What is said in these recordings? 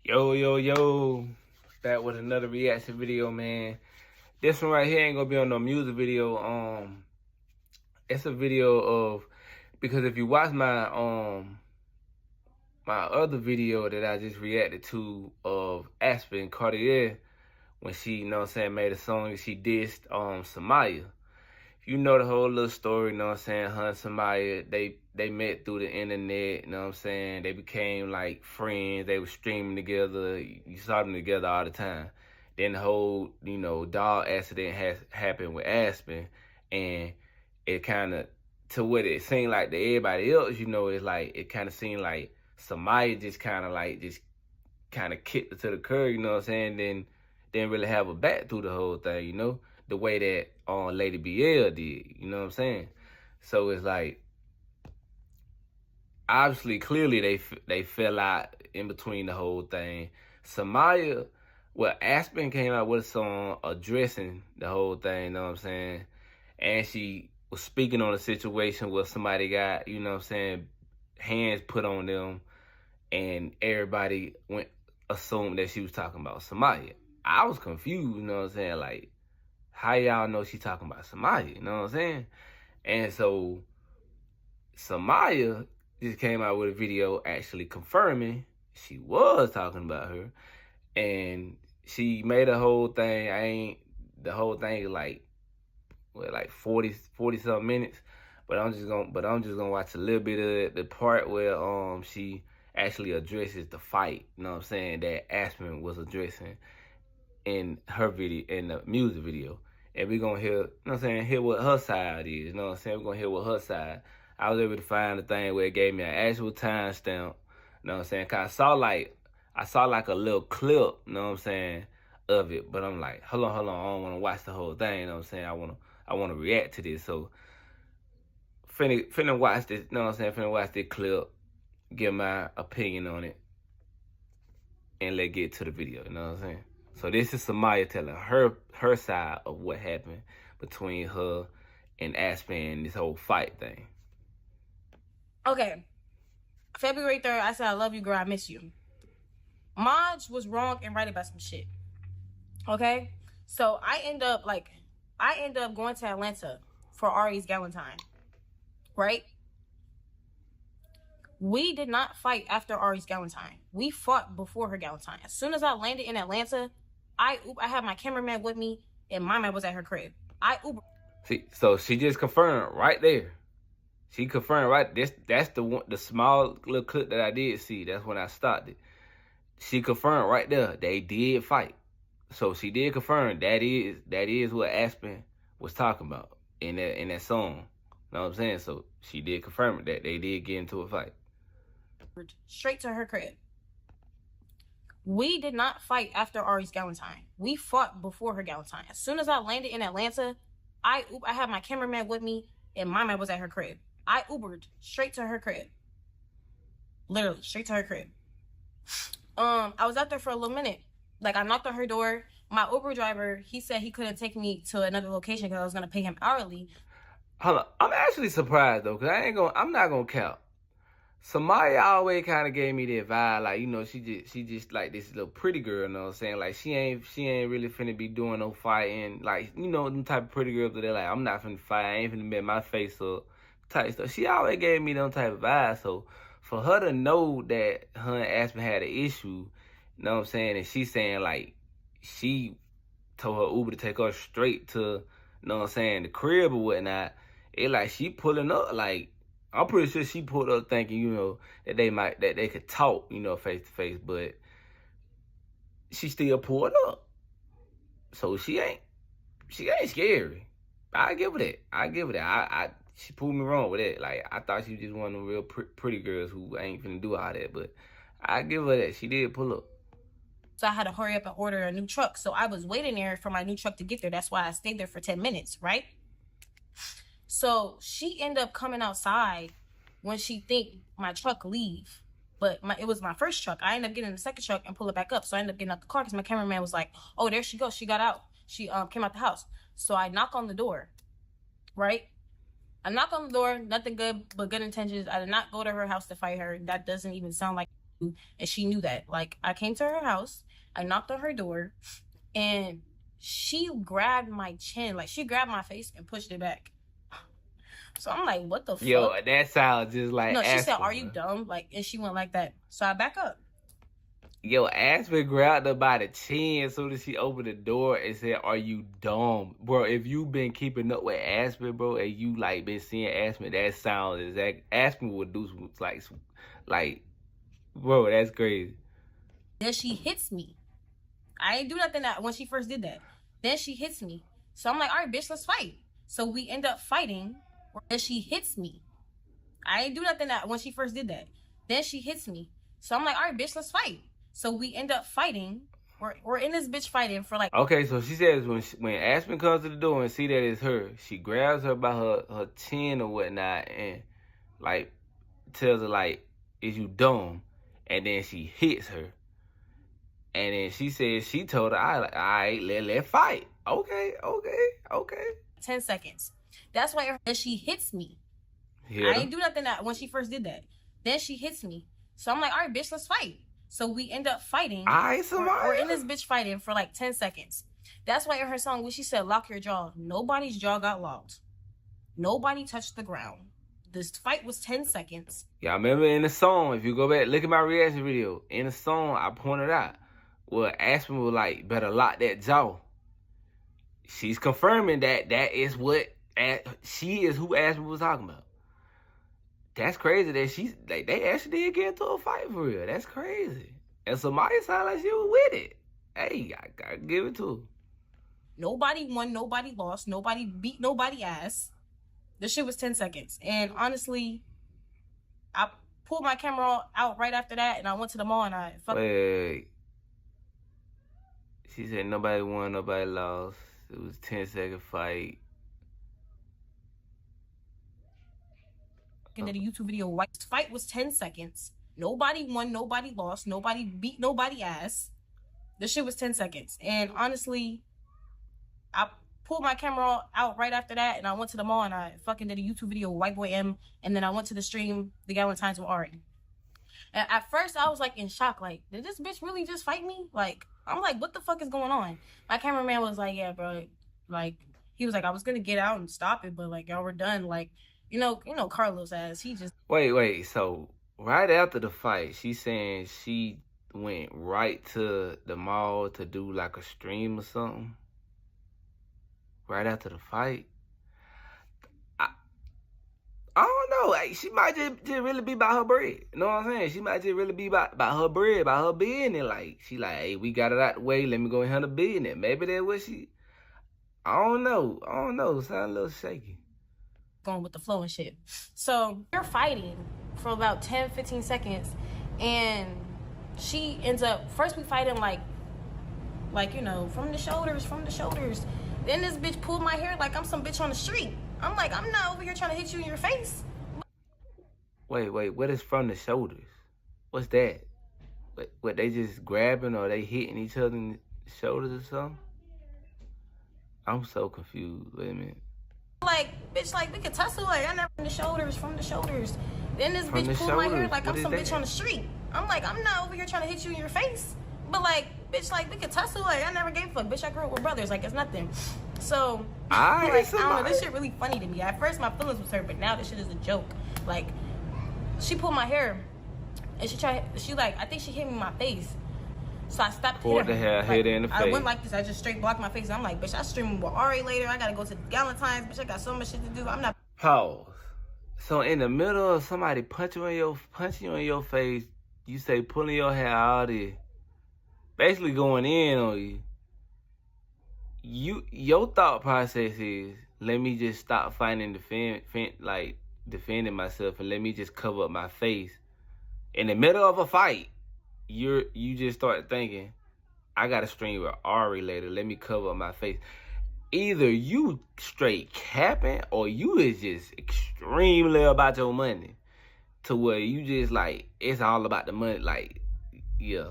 Yo, back with another reaction video, man. This one right here ain't gonna be on no music video. It's a video of, because if you watch my other video that I just reacted to of Aspen Kartier, when she, you know what I'm saying, made a song and she dissed Summyah. You know the whole little story, you know what I'm saying? Her and Summyah, they met through the internet, you know what I'm saying? They became like friends. They were streaming together. You saw them together all the time. Then the whole, dog accident has happened with Aspen, and it kind of, to what it seemed like to everybody else, it's like, it kind of seemed like Summyah just kind of kicked her to the curb, you know what I'm saying? Then didn't really have her back through the whole thing, the way that Lady BL did, you know what I'm saying? So it's like, obviously, clearly they fell out in between the whole thing. Summyah, Aspen came out with a song addressing the whole thing, you know what I'm saying? And she was speaking on a situation where somebody got, you know what I'm saying, hands put on them, and everybody assumed that she was talking about Summyah. I was confused, you know what I'm saying? Like, how y'all know she talking about Summyah, you know what I'm saying? And so Summyah just came out with a video actually confirming she was talking about her. And she made a whole thing. The whole thing is like 40 something minutes. But I'm just gonna watch a little bit of it, the part where she actually addresses the fight, you know what I'm saying, that Aspen was addressing in her video, in the music video. And we're gonna hear, you know what I'm saying, hear what her side is, you know what I'm saying? We're gonna hear what her side. I was able to find the thing where it gave me an actual timestamp, you know what I'm saying? Cause I saw like a little clip, you know what I'm saying, of it, but I'm like, hold on, I don't wanna watch the whole thing, you know what I'm saying? I wanna react to this. So finna watch this, you know what I'm saying? Finna watch this clip, give my opinion on it, and let's get to the video, you know what I'm saying? So this is Summyah telling her side of what happened between her and Aspen, this whole fight thing. Okay. February 3rd, I said, I love you, girl, I miss you. Maj was wrong and right about some shit. Okay? So I end up going to Atlanta for Ari's Galentine. Right? We did not fight after Ari's Galentine. We fought before her Galentine. As soon as I landed in Atlanta, I had my cameraman with me, and my man was at her crib. I Uber. See, so she just confirmed right there. She confirmed right. That's the small little clip that I did see. That's when I stopped it. She confirmed right there they did fight. So she did confirm that is what Aspen was talking about in that song. You know what I'm saying? So she did confirm that they did get into a fight. Straight to her crib. We did not fight after Ari's Galentine. We fought before her Galentine. As soon as I landed in Atlanta, I had my cameraman with me, and my man was at her crib. I Ubered straight to her crib. Literally, straight to her crib. I was out there for a little minute. Like, I knocked on her door. My Uber driver, he said he couldn't take me to another location because I was going to pay him hourly. Hold on. I'm actually surprised, though, because I'm not going to count. Summyah always kind of gave me that vibe, like, she just like this little pretty girl, you know what I'm saying? Like, she ain't really finna be doing no fighting. Like, them type of pretty girls that they're like, I'm not finna fight, I ain't finna make my face up type stuff. She always gave me them type of vibes. So for her to know that her and Aspen had an issue, you know what I'm saying, and she's saying like she told her Uber to take her straight to, you know what I'm saying, the crib or whatnot, it like she pulling up, like, I'm pretty sure she pulled up thinking, that they could talk, face to face, but she still pulled up. So she ain't scary. I give her that. She proved me wrong with that. Like, I thought she was just one of them real pretty girls who ain't finna do all that, but I give her that. She did pull up. So I had to hurry up and order a new truck. So I was waiting there for my new truck to get there. That's why I stayed there for 10 minutes, right? So she ended up coming outside when she think my truck leave. But it was my first truck. I ended up getting the second truck and pull it back up. So I ended up getting out the car because my cameraman was like, oh, there she goes. She got out. She came out the house. So I knock on the door, right? I knock on the door, nothing good but good intentions. I did not go to her house to fight her. That doesn't even sound like... and she knew that. Like, I came to her house, I knocked on her door, and she grabbed my chin, like she grabbed my face and pushed it back. So I'm like, what the fuck? Yo, that sounds just like No, she Aspen, said, are you dumb? Like, and she went like that. So I back up. Yo, Aspen grabbed her by the chin as soon as she opened the door and said, are you dumb? Bro, if you been keeping up with Aspen, bro, and you, like, been seeing Aspen, that sounds exact. Aspen would do some, like, bro, that's crazy. Then she hits me. I ain't do nothing when she first did that. Then she hits me. So I'm like, all right, bitch, let's fight. So we end up fighting. Then she hits me. I ain't do nothing when she first did that. Then she hits me. So I'm like, all right, bitch, let's fight. So we end up fighting. We're in this bitch fighting for like... Okay, so she says when Aspen comes to the door and see that it's her, she grabs her by her chin or whatnot and, like, tells her, like, is you dumb? And then she hits her. And then she says she told her, all right, let's fight. Okay. 10 seconds. That's why she hits me. Yeah. I ain't do nothing when she first did that. Then she hits me. So I'm like, all right, bitch, let's fight. So we end up fighting. All right, Summyah. We're in this bitch fighting for like 10 seconds. That's why in her song, when she said, lock your jaw, nobody's jaw got locked. Nobody touched the ground. This fight was 10 seconds. Y'all remember in the song, if you go back, look at my reaction video. In the song, I pointed out, well, Aspen was like, better lock that jaw. She's confirming that is what, she is who Aspen was talking about. That's crazy that they actually did get into a fight for real. That's crazy. And Summyah sound like she was with it. Hey, I gotta give it to her. Nobody won, nobody lost, nobody beat nobody ass. This shit was 10 seconds. And honestly, I pulled my camera out right after that and I went to the mall and I fucking... Wait. She said nobody won, nobody lost. It was a 10-second fight. Did a YouTube video. This fight was 10 seconds. Nobody won, nobody lost, nobody beat nobody ass. This shit was 10 seconds. And honestly, I pulled my camera out right after that and I went to the mall and I fucking did a YouTube video with White Boy M. And then I went to the stream, The Galentine's with Ari. And at first I was like in shock, like, did this bitch really just fight me? Like, I'm like, what the fuck is going on? My cameraman was like, yeah, bro. Like, he was like, I was gonna get out and stop it, but like, y'all were done. Like, you know, Carlos ass, he just... Wait, so right after the fight, she's saying she went right to the mall to do like a stream or something? Right after the fight? I don't know. Like, she might just really be about her bread. You know what I'm saying? She might just really be about her bread, about her business. Like, she like, hey, we got it out the way. Let me go and handle business. Maybe that's what she... I don't know. Sound a little shaky. Going with the flow and shit. So we're fighting for about 10-15 seconds and she ends up, first we fighting like you know, from the shoulders. Then this bitch pulled my hair like I'm some bitch on the street. I'm like, I'm not over here trying to hit you in your face. Wait, what is from the shoulders? What's that? What they just grabbing or they hitting each other in the shoulders or something? I'm so confused. Wait a minute. Like, bitch, like, we could tussle, like, I never from the shoulders. Then this bitch pulled my hair like I'm some bitch on the street. I'm like, I'm not over here trying to hit you in your face. But, like, bitch, like, we could tussle, like, I never gave a fuck. Bitch, I grew up with brothers, like, it's nothing. So, like, I don't know, this shit really funny to me. At first, my feelings was hurt, but now this shit is a joke. Like, she pulled my hair, and she like, I think she hit me in my face. So I stopped hitting her. Pulled the hair, hit her in the face. I went like this. I just straight blocked my face. And I'm like, bitch, I streaming with Ari later. I gotta go to the Galentine's. Bitch, I got so much shit to do. I'm not... Pause. So in the middle of somebody punching you in your face, you say pulling your hair out of basically going in on you. Your thought process is, let me just stop fighting, defending myself, and let me just cover up my face. In the middle of a fight, you just start thinking, I gotta stream with Ari later. Let me cover up my face. Either you straight capping or you is just extremely about your money to where you just like, it's all about the money. Like, yeah.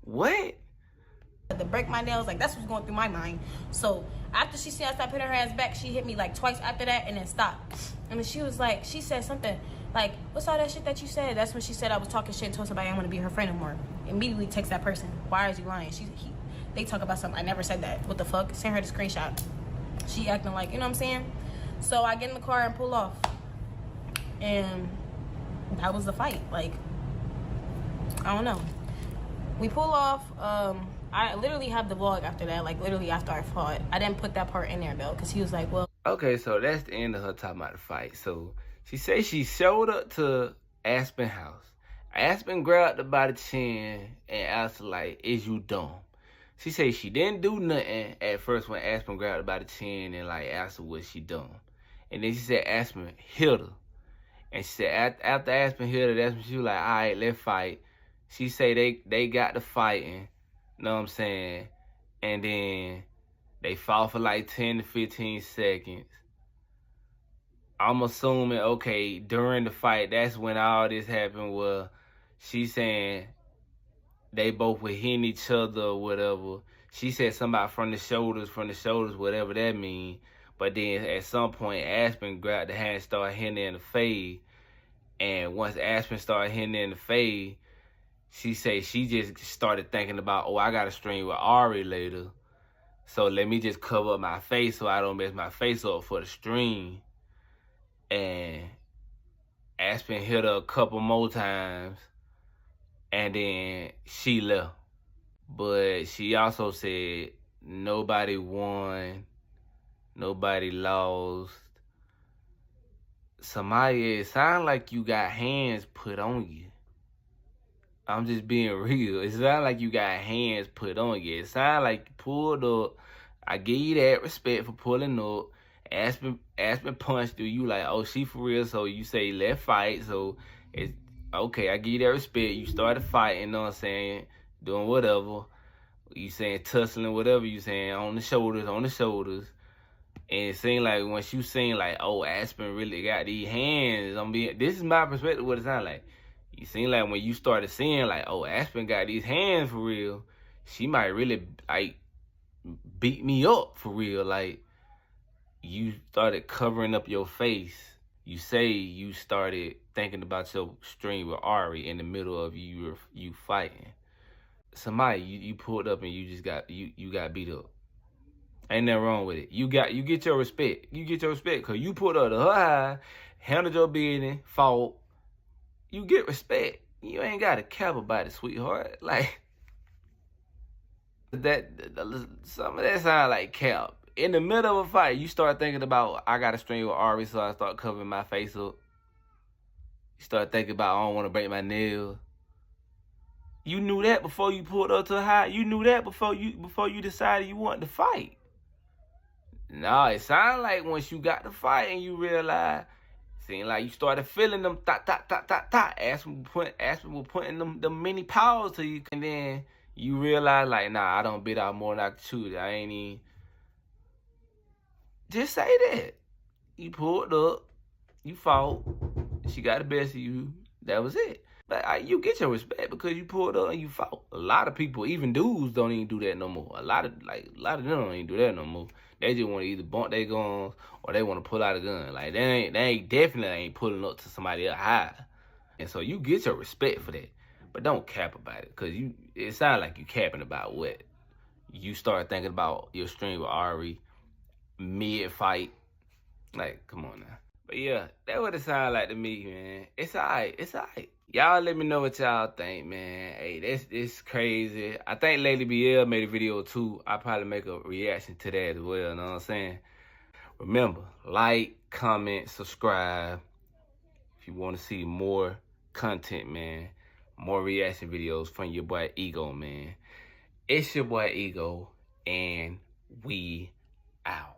What? To break my nails, like that's what's going through my mind. So after she said I stopped hitting her ass back, she hit me like twice after that and then stopped. And then she was like, she said something, Like, what's all that shit that you said? That's when she said I was talking shit and told somebody I want to be her friend no more. Immediately text that person. Why is you lying? They talk about something. I never said that. What the fuck? Send her the screenshot. She acting like, you know what I'm saying? So I get in the car and pull off. And that was the fight. Like, I don't know. We pull off. I literally have the vlog after that. Like, literally after I fought. I didn't put that part in there, though. Because he was like, well. Okay, so that's the end of her talking about the fight. So she said she showed up to Aspen house. Aspen grabbed her by the chin and asked her, like, is you dumb? She said she didn't do nothing at first when Aspen grabbed her by the chin and, like, asked her was she dumb. And then she said Aspen hit her. And she said after Aspen hit her, that's when she was like, all right, let's fight. She said they got to fighting, know what I'm saying? And then they fought for like 10 to 15 seconds. I'm assuming, okay, during the fight, that's when all this happened. Well, she's saying they both were hitting each other or whatever. She said somebody from the shoulders, whatever that means. But then at some point, Aspen grabbed the hand and started hitting her in the face. And once Aspen started hitting her in the face, she said she just started thinking about, oh, I got to stream with Ari later. So let me just cover up my face so I don't mess my face up for the stream. And Aspen hit her a couple more times. And then she left. But she also said nobody won. Nobody lost. Summyah, it sounds like you got hands put on you. I'm just being real. It sounds like you got hands put on you. It sounds like you pulled up. I give you that respect for pulling up. Aspen punched you. You like, oh, she for real. So you say, let's fight. So it's okay. I give you that respect. You started fighting, you know what I'm saying? Doing whatever. You saying tussling, whatever you saying. On the shoulders. And it seemed like once you seen like, oh, Aspen really got these hands. This is my perspective what it sound like. You seem like when you started seeing like, oh, Aspen got these hands for real, she might really like beat me up for real. Like, you started covering up your face. You say you started thinking about your stream with Ari in the middle of you fighting. Somebody you pulled up and you just got you got beat up. Ain't nothing wrong with it. You get your respect. You get your respect because you put her to her high, handled your business, fought. You get respect. You ain't got to cap about it, sweetheart. Like, some of that sound like cap. In the middle of a fight, you start thinking about, I got to stream with Ari, so I start covering my face up. You start thinking about, I don't want to break my nails. You knew that before you pulled up to a high. You knew that before you decided you wanted to fight. No, it sounded like once you got to fight and you realized, seemed like you started feeling them Aspen was putting them many powers to you, and then you realize like, nah, I don't bit out more than I can chew. I ain't even. Just say that. You pulled up, you fought, she got the best of you. That was it. But you get your respect because you pulled up and you fought. A lot of people, even dudes, don't even do that no more. A lot of them don't even do that no more. They just want to either bump their guns or they want to pull out a gun. Like, they definitely ain't pulling up to somebody else high. And so you get your respect for that. But don't cap about it, because it sounds like you capping about what? You start thinking about your stream with Ari mid-fight. Like, come on now. But yeah, that's what it sounds like to me, man. It's alright. It's alright. Y'all let me know what y'all think, man. Hey, this crazy. I think Lady BL made a video too. I'll probably make a reaction to that as well, you know what I'm saying? Remember, like, comment, subscribe. If you want to see more content, man. More reaction videos from your boy Ego, man. It's your boy Ego, and we out.